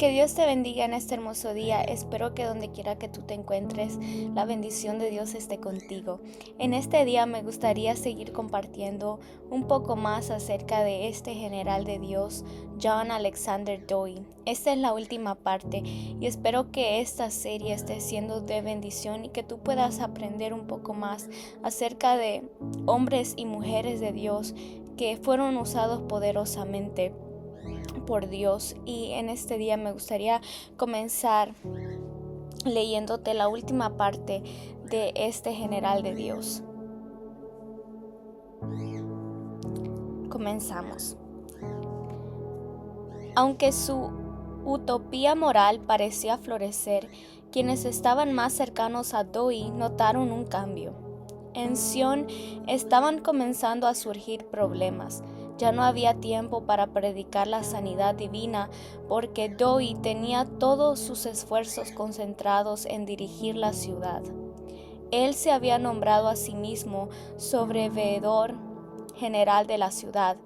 Que Dios te bendiga en este hermoso día. Espero que donde quiera que tú te encuentres, la bendición de Dios esté contigo. En este día me gustaría seguir compartiendo un poco más acerca de este general de Dios, John Alexander Dowie. Esta es la última parte y espero que esta serie esté siendo de bendición y que tú puedas aprender un poco más acerca de hombres y mujeres de Dios que fueron usados poderosamente por Dios. Y en este día me gustaría comenzar leyéndote la última parte de este general de Dios. Comenzamos. Aunque su utopía moral parecía florecer, quienes estaban más cercanos a Dowie notaron un cambio. En Sion estaban comenzando a surgir problemas. Ya no había tiempo para predicar la sanidad divina porque Dowie tenía todos sus esfuerzos concentrados en dirigir la ciudad. Él se había nombrado a sí mismo sobreveedor general de la ciudad.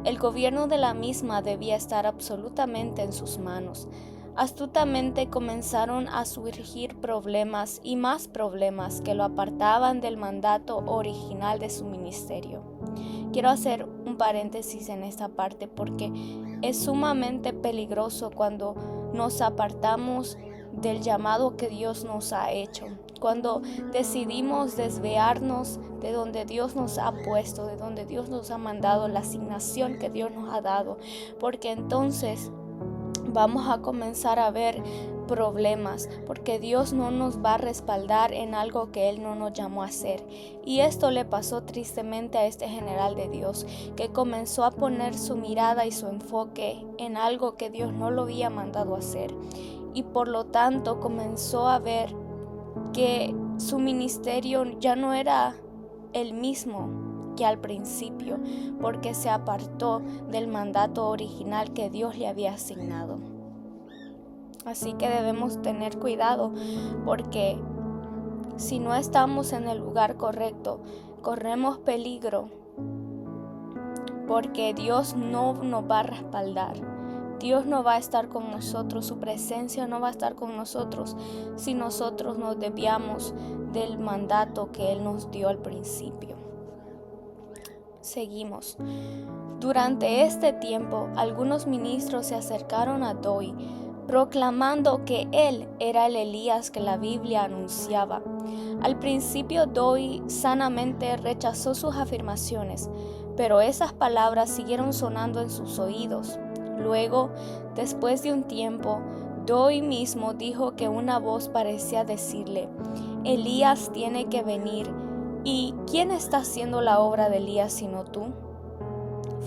El gobierno de la misma debía estar absolutamente en sus manos. Astutamente comenzaron a surgir problemas y más problemas que lo apartaban del mandato original de su ministerio. Quiero hacer un paréntesis en esta parte porque es sumamente peligroso cuando nos apartamos del llamado que Dios nos ha hecho. Cuando decidimos desviarnos de donde Dios nos ha puesto, de donde Dios nos ha mandado, la asignación que Dios nos ha dado, porque entonces vamos a comenzar a ver problemas, porque Dios no nos va a respaldar en algo que Él no nos llamó a hacer. Y esto le pasó tristemente a este general de Dios, que comenzó a poner su mirada y su enfoque en algo que Dios no lo había mandado a hacer. Y por lo tanto comenzó a ver que su ministerio ya no era el mismo que al principio, porque se apartó del mandato original que Dios le había asignado. Así que debemos tener cuidado, porque si no estamos en el lugar correcto, corremos peligro, porque Dios no nos va a respaldar. Dios no va a estar con nosotros, su presencia no va a estar con nosotros si nosotros nos desviamos del mandato que Él nos dio al principio. Seguimos. Durante este tiempo, algunos ministros se acercaron a Dowie, proclamando que él era el Elías que la Biblia anunciaba. Al principio Dowie sanamente rechazó sus afirmaciones, pero esas palabras siguieron sonando en sus oídos. Luego, después de un tiempo, Dowie mismo dijo que una voz parecía decirle: Elías tiene que venir. ¿Y quién está haciendo la obra de Elías sino tú?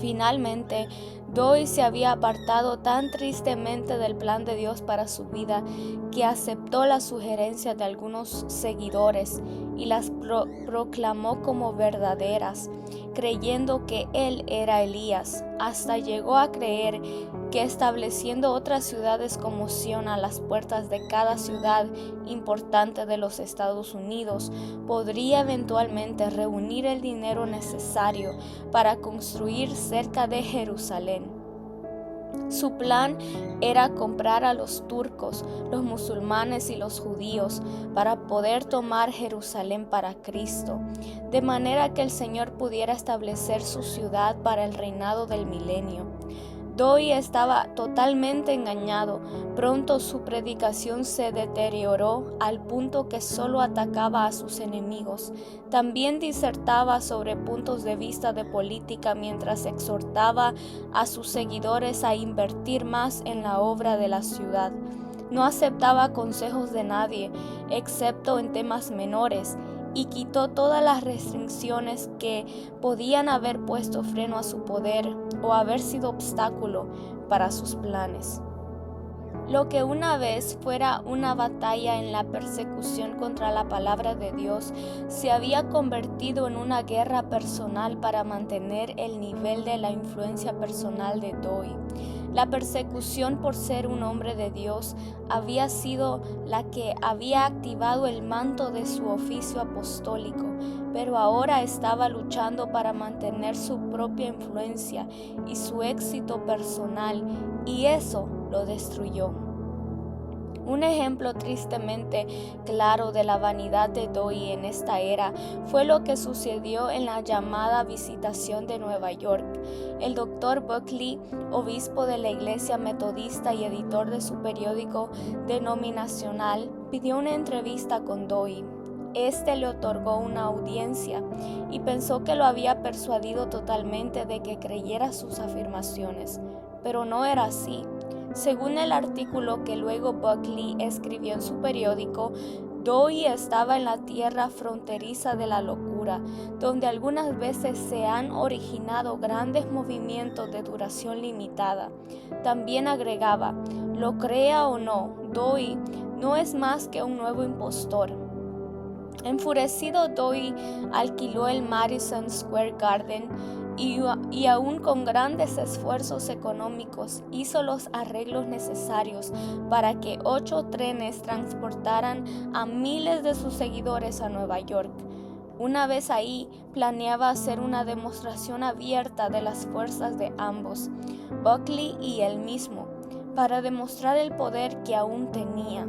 Finalmente, Dowie se había apartado tan tristemente del plan de Dios para su vida que aceptó las sugerencias de algunos seguidores y las proclamó como verdaderas, creyendo que él era Elías. Hasta llegó a creer que estableciendo otras ciudades como Sion a las puertas de cada ciudad importante de los Estados Unidos, podría eventualmente reunir el dinero necesario para construir cerca de Jerusalén. Su plan era comprar a los turcos, los musulmanes y los judíos para poder tomar Jerusalén para Cristo, de manera que el Señor pudiera establecer su ciudad para el reinado del milenio. Dowie estaba totalmente engañado. Pronto su predicación se deterioró al punto que solo atacaba a sus enemigos. También disertaba sobre puntos de vista de política mientras exhortaba a sus seguidores a invertir más en la obra de la ciudad. No aceptaba consejos de nadie, excepto en temas menores, y quitó todas las restricciones que podían haber puesto freno a su poder o haber sido obstáculo para sus planes. Lo que una vez fuera una batalla en la persecución contra la palabra de Dios se había convertido en una guerra personal para mantener el nivel de la influencia personal de Dowie. La persecución por ser un hombre de Dios había sido la que había activado el manto de su oficio apostólico, pero ahora estaba luchando para mantener su propia influencia y su éxito personal, y eso lo destruyó. Un ejemplo tristemente claro de la vanidad de Doi en esta era fue lo que sucedió en la llamada Visitación de Nueva York. El Dr. Buckley, obispo de la Iglesia Metodista y editor de su periódico denominacional, pidió una entrevista con Doi. Este le otorgó una audiencia y pensó que lo había persuadido totalmente de que creyera sus afirmaciones, pero no era así. Según el artículo que luego Buckley escribió en su periódico, Doi estaba en la tierra fronteriza de la locura, donde algunas veces se han originado grandes movimientos de duración limitada. También agregaba, lo crea o no, Doi no es más que un nuevo impostor. Enfurecido, Doi alquiló el Madison Square Garden y aún con grandes esfuerzos económicos hizo los arreglos necesarios para que 8 trenes transportaran a miles de sus seguidores a Nueva York. Una vez ahí, planeaba hacer una demostración abierta de las fuerzas de ambos, Buckley y él mismo, para demostrar el poder que aún tenía.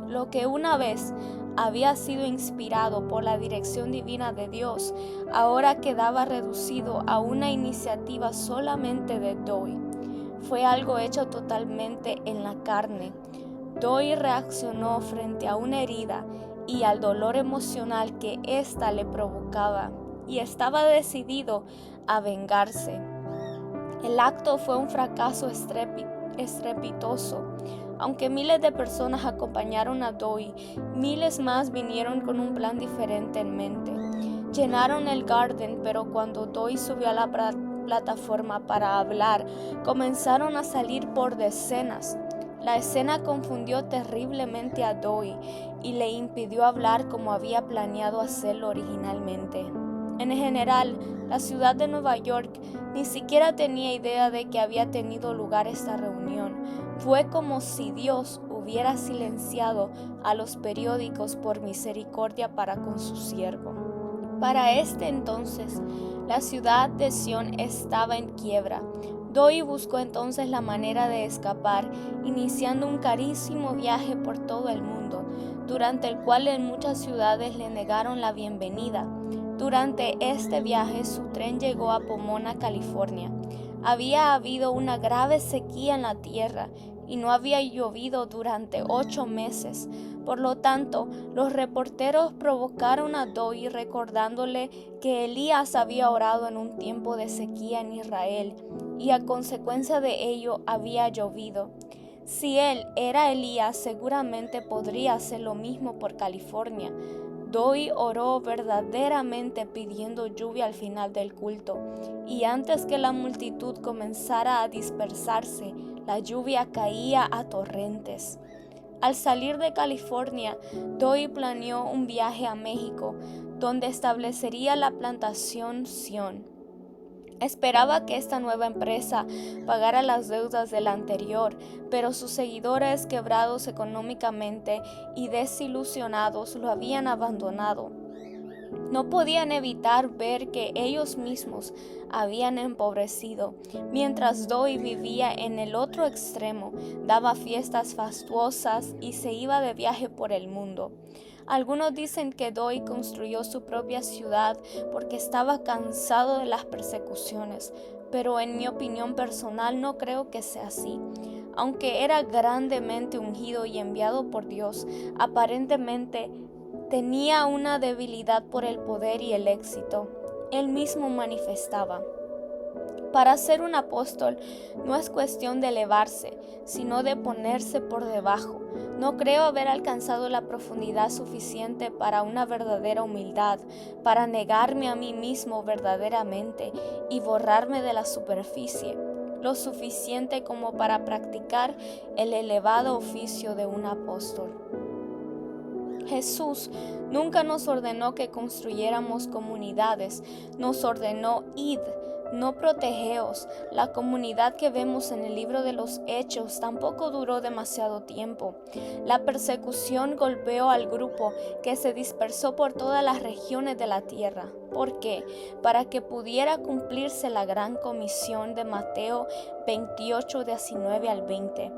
Lo que una vez había sido inspirado por la dirección divina de Dios, ahora quedaba reducido a una iniciativa solamente de Doi. Fue algo hecho totalmente en la carne. Doi reaccionó frente a una herida y al dolor emocional que ésta le provocaba, y estaba decidido a vengarse. El acto fue un fracaso estrepitoso. Aunque miles de personas acompañaron a Doi, miles más vinieron con un plan diferente en mente. Llenaron el Garden, pero cuando Doi subió a la plataforma para hablar, comenzaron a salir por decenas. La escena confundió terriblemente a Doi y le impidió hablar como había planeado hacerlo originalmente. En general, la ciudad de Nueva York ni siquiera tenía idea de que había tenido lugar esta reunión. Fue como si Dios hubiera silenciado a los periódicos por misericordia para con su siervo. Para este entonces, la ciudad de Sion estaba en quiebra. Doi buscó entonces la manera de escapar, iniciando un carísimo viaje por todo el mundo, durante el cual en muchas ciudades le negaron la bienvenida. Durante este viaje, su tren llegó a Pomona, California. Había habido una grave sequía en la tierra y no había llovido durante 8 meses. Por lo tanto, los reporteros provocaron a Doi recordándole que Elías había orado en un tiempo de sequía en Israel y a consecuencia de ello había llovido. Si él era Elías, seguramente podría hacer lo mismo por California. Doi oró verdaderamente pidiendo lluvia al final del culto, y antes que la multitud comenzara a dispersarse, la lluvia caía a torrentes. Al salir de California, Doi planeó un viaje a México, donde establecería la plantación Sion. Esperaba que esta nueva empresa pagara las deudas de la anterior, pero sus seguidores, quebrados económicamente y desilusionados, lo habían abandonado. No podían evitar ver que ellos mismos habían empobrecido, mientras Doi vivía en el otro extremo, daba fiestas fastuosas y se iba de viaje por el mundo. Algunos dicen que Doi construyó su propia ciudad porque estaba cansado de las persecuciones, pero en mi opinión personal no creo que sea así. Aunque era grandemente ungido y enviado por Dios, aparentemente tenía una debilidad por el poder y el éxito. Él mismo manifestaba: para ser un apóstol no es cuestión de elevarse, sino de ponerse por debajo. No creo haber alcanzado la profundidad suficiente para una verdadera humildad, para negarme a mí mismo verdaderamente y borrarme de la superficie, lo suficiente como para practicar el elevado oficio de un apóstol. Jesús nunca nos ordenó que construyéramos comunidades, nos ordenó id, no protegeos. La comunidad que vemos en el libro de los Hechos tampoco duró demasiado tiempo. La persecución golpeó al grupo, que se dispersó por todas las regiones de la tierra. ¿Por qué? Para que pudiera cumplirse la gran comisión de Mateo 28, 19 al 20.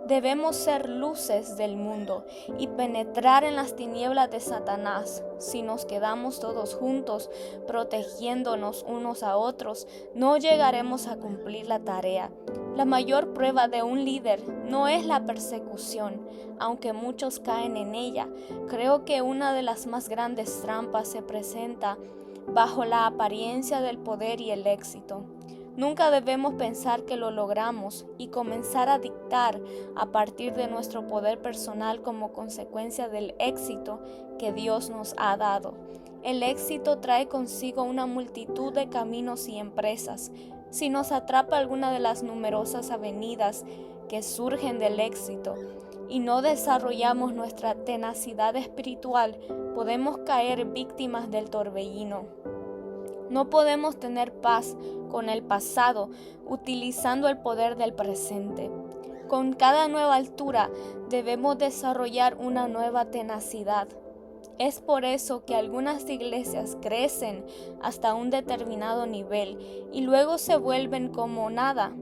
Debemos ser luces del mundo y penetrar en las tinieblas de Satanás. Si nos quedamos todos juntos, protegiéndonos unos a otros, no llegaremos a cumplir la tarea. La mayor prueba de un líder no es la persecución, aunque muchos caen en ella. Creo que una de las más grandes trampas se presenta bajo la apariencia del poder y el éxito. Nunca debemos pensar que lo logramos y comenzar a dictar a partir de nuestro poder personal como consecuencia del éxito que Dios nos ha dado. El éxito trae consigo una multitud de caminos y empresas. Si nos atrapa alguna de las numerosas avenidas que surgen del éxito y no desarrollamos nuestra tenacidad espiritual, podemos caer víctimas del torbellino. No podemos tener paz con el pasado utilizando el poder del presente. Con cada nueva altura debemos desarrollar una nueva tenacidad. Es por eso que algunas iglesias crecen hasta un determinado nivel y luego se vuelven como nada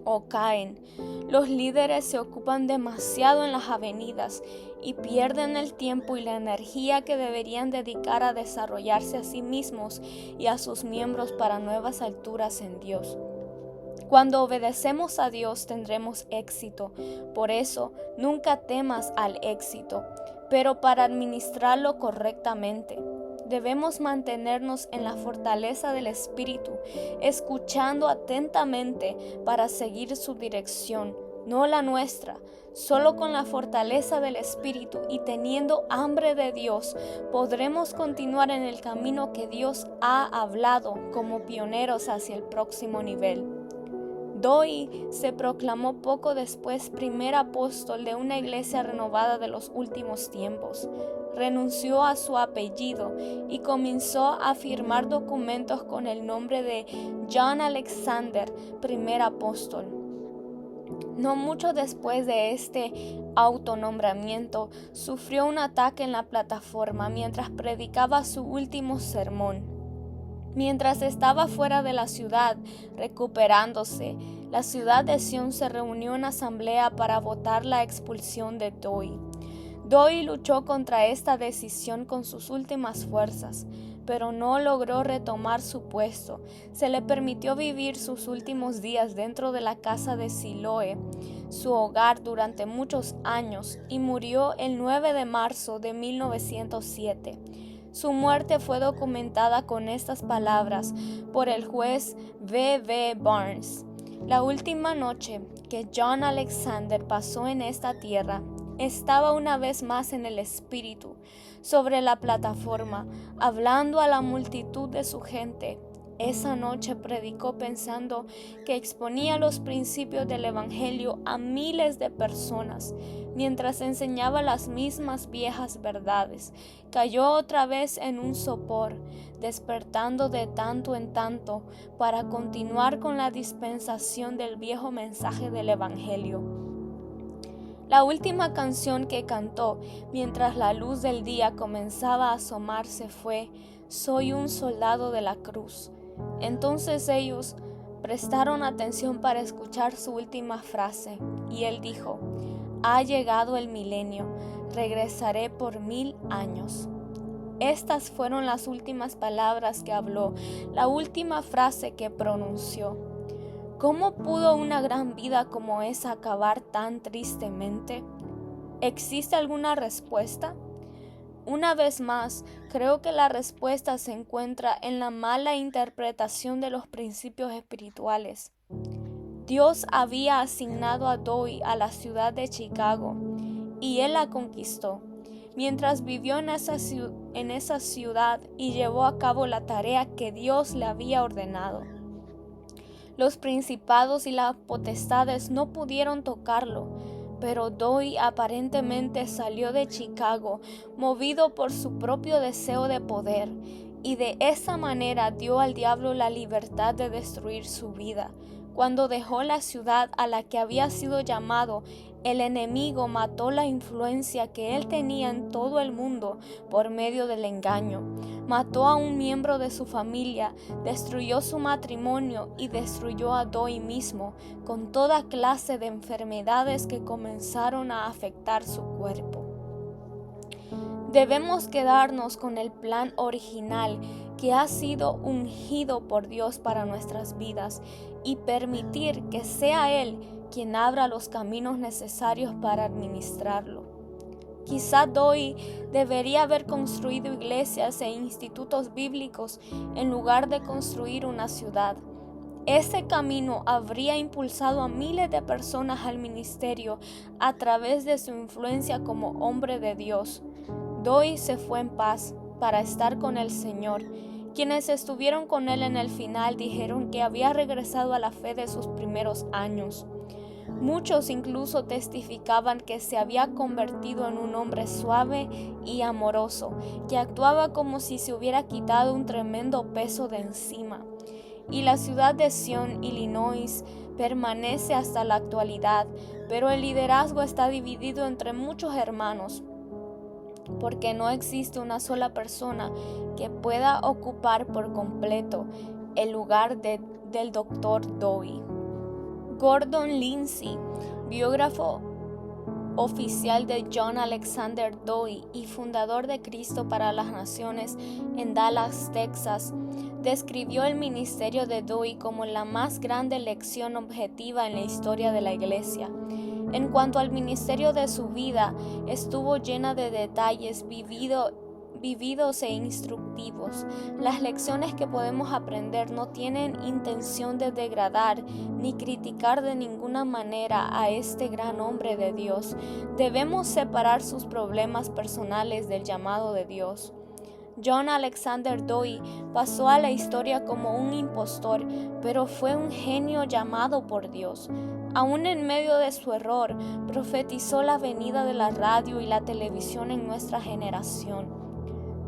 o caen. Los líderes se ocupan demasiado en las avenidas y pierden el tiempo y la energía que deberían dedicar a desarrollarse a sí mismos y a sus miembros para nuevas alturas en Dios. Cuando obedecemos a Dios tendremos éxito. Por eso, nunca temas al éxito, pero para administrarlo correctamente. Debemos mantenernos en la fortaleza del Espíritu, escuchando atentamente para seguir su dirección, no la nuestra. Solo con la fortaleza del Espíritu y teniendo hambre de Dios, podremos continuar en el camino que Dios ha hablado como pioneros hacia el próximo nivel. Doi se proclamó poco después primer apóstol de una iglesia renovada de los últimos tiempos. Renunció a su apellido y comenzó a firmar documentos con el nombre de John Alexander, primer apóstol. No mucho después de este autonombramiento, sufrió un ataque en la plataforma mientras predicaba su último sermón. Mientras estaba fuera de la ciudad, recuperándose, la ciudad de Sion se reunió en asamblea para votar la expulsión de Doi. Doi luchó contra esta decisión con sus últimas fuerzas, pero no logró retomar su puesto. Se le permitió vivir sus últimos días dentro de la casa de Siloé, su hogar durante muchos años, y murió el 9 de marzo de 1907. Su muerte fue documentada con estas palabras por el juez V.B. Barnes. La última noche que John Alexander pasó en esta tierra, estaba una vez más en el Espíritu, sobre la plataforma, hablando a la multitud de su gente. Esa noche predicó pensando que exponía los principios del Evangelio a miles de personas. Mientras enseñaba las mismas viejas verdades, cayó otra vez en un sopor, despertando de tanto en tanto para continuar con la dispensación del viejo mensaje del Evangelio. La última canción que cantó mientras la luz del día comenzaba a asomarse fue «Soy un soldado de la cruz». Entonces ellos prestaron atención para escuchar su última frase y él dijo: «Ha llegado el milenio, regresaré por 1000 años». Estas fueron las últimas palabras que habló, la última frase que pronunció. ¿Cómo pudo una gran vida como esa acabar tan tristemente? ¿Existe alguna respuesta? Una vez más, creo que la respuesta se encuentra en la mala interpretación de los principios espirituales. Dios había asignado a Doi a la ciudad de Chicago y él la conquistó. Mientras vivió en esa ciudad y llevó a cabo la tarea que Dios le había ordenado. Los principados y las potestades no pudieron tocarlo, pero Doi aparentemente salió de Chicago movido por su propio deseo de poder y de esa manera dio al diablo la libertad de destruir su vida. Cuando dejó la ciudad a la que había sido llamado, el enemigo mató la influencia que él tenía en todo el mundo por medio del engaño. Mató a un miembro de su familia, destruyó su matrimonio y destruyó a Doi mismo, con toda clase de enfermedades que comenzaron a afectar su cuerpo. Debemos quedarnos con el plan original que ha sido ungido por Dios para nuestras vidas y permitir que sea Él quien abra los caminos necesarios para administrarlo. Quizá Doi debería haber construido iglesias e institutos bíblicos en lugar de construir una ciudad. Ese camino habría impulsado a miles de personas al ministerio a través de su influencia como hombre de Dios. Doi se fue en paz para estar con el Señor. Quienes estuvieron con él en el final dijeron que había regresado a la fe de sus primeros años. Muchos incluso testificaban que se había convertido en un hombre suave y amoroso, que actuaba como si se hubiera quitado un tremendo peso de encima. Y la ciudad de Sion, Illinois, permanece hasta la actualidad, pero el liderazgo está dividido entre muchos hermanos, porque no existe una sola persona que pueda ocupar por completo el lugar del Dr. Doi. Gordon Lindsay, biógrafo oficial de John Alexander Doi y fundador de Cristo para las Naciones en Dallas, Texas, describió el ministerio de Doi como la más grande lección objetiva en la historia de la Iglesia. En cuanto al ministerio de su vida, estuvo llena de detalles vividos e instructivos. Las lecciones que podemos aprender no tienen intención de degradar ni criticar de ninguna manera a este gran hombre de Dios. Debemos separar sus problemas personales del llamado de Dios. John Alexander Doi pasó a la historia como un impostor, pero fue un genio llamado por Dios. Aún en medio de su error, profetizó la venida de la radio y la televisión en nuestra generación.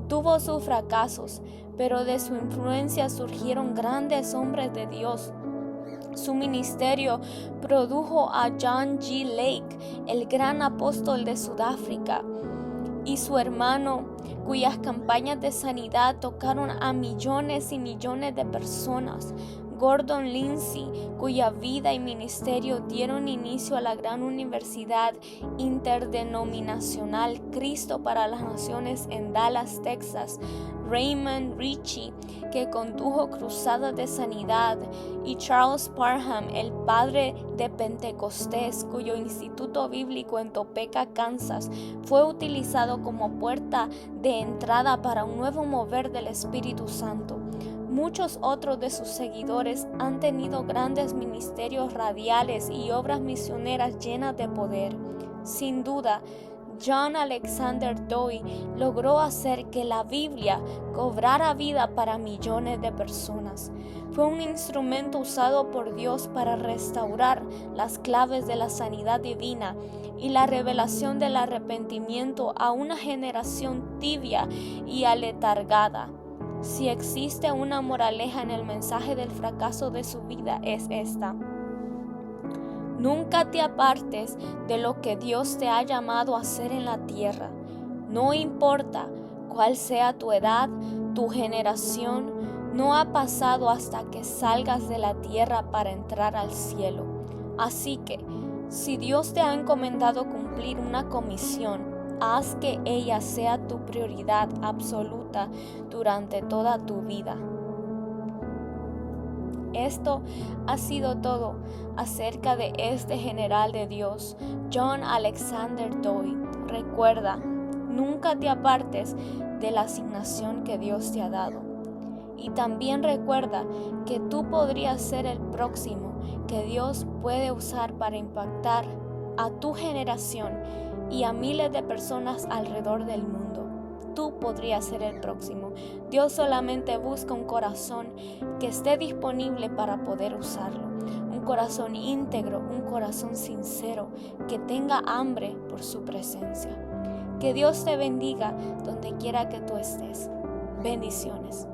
Tuvo sus fracasos, pero de su influencia surgieron grandes hombres de Dios. Su ministerio produjo a John G. Lake, el gran apóstol de Sudáfrica, y su hermano, cuyas campañas de sanidad tocaron a millones y millones de personas. Gordon Lindsay, cuya vida y ministerio dieron inicio a la gran universidad interdenominacional Cristo para las Naciones en Dallas, Texas. Raymond Ritchie, que condujo cruzadas de sanidad, y Charles Parham, el padre de Pentecostés, cuyo instituto bíblico en Topeka, Kansas, fue utilizado como puerta de entrada para un nuevo mover del Espíritu Santo. Muchos otros de sus seguidores han tenido grandes ministerios radiales y obras misioneras llenas de poder. Sin duda, John Alexander Doi logró hacer que la Biblia cobrara vida para millones de personas. Fue un instrumento usado por Dios para restaurar las claves de la sanidad divina y la revelación del arrepentimiento a una generación tibia y aletargada. Si existe una moraleja en el mensaje del fracaso de su vida, es esta: nunca te apartes de lo que Dios te ha llamado a hacer en la tierra. No importa cuál sea tu edad, tu generación, no ha pasado hasta que salgas de la tierra para entrar al cielo. Así que, si Dios te ha encomendado cumplir una comisión, haz que ella sea tu prioridad absoluta durante toda tu vida. Esto ha sido todo acerca de este general de Dios, John Alexander Doi. Recuerda, nunca te apartes de la asignación que Dios te ha dado. Y también recuerda que tú podrías ser el próximo que Dios puede usar para impactar a tu generación y a miles de personas alrededor del mundo. Tú podrías ser el próximo. Dios solamente busca un corazón que esté disponible para poder usarlo. Un corazón íntegro, un corazón sincero, que tenga hambre por su presencia. Que Dios te bendiga donde quiera que tú estés. Bendiciones.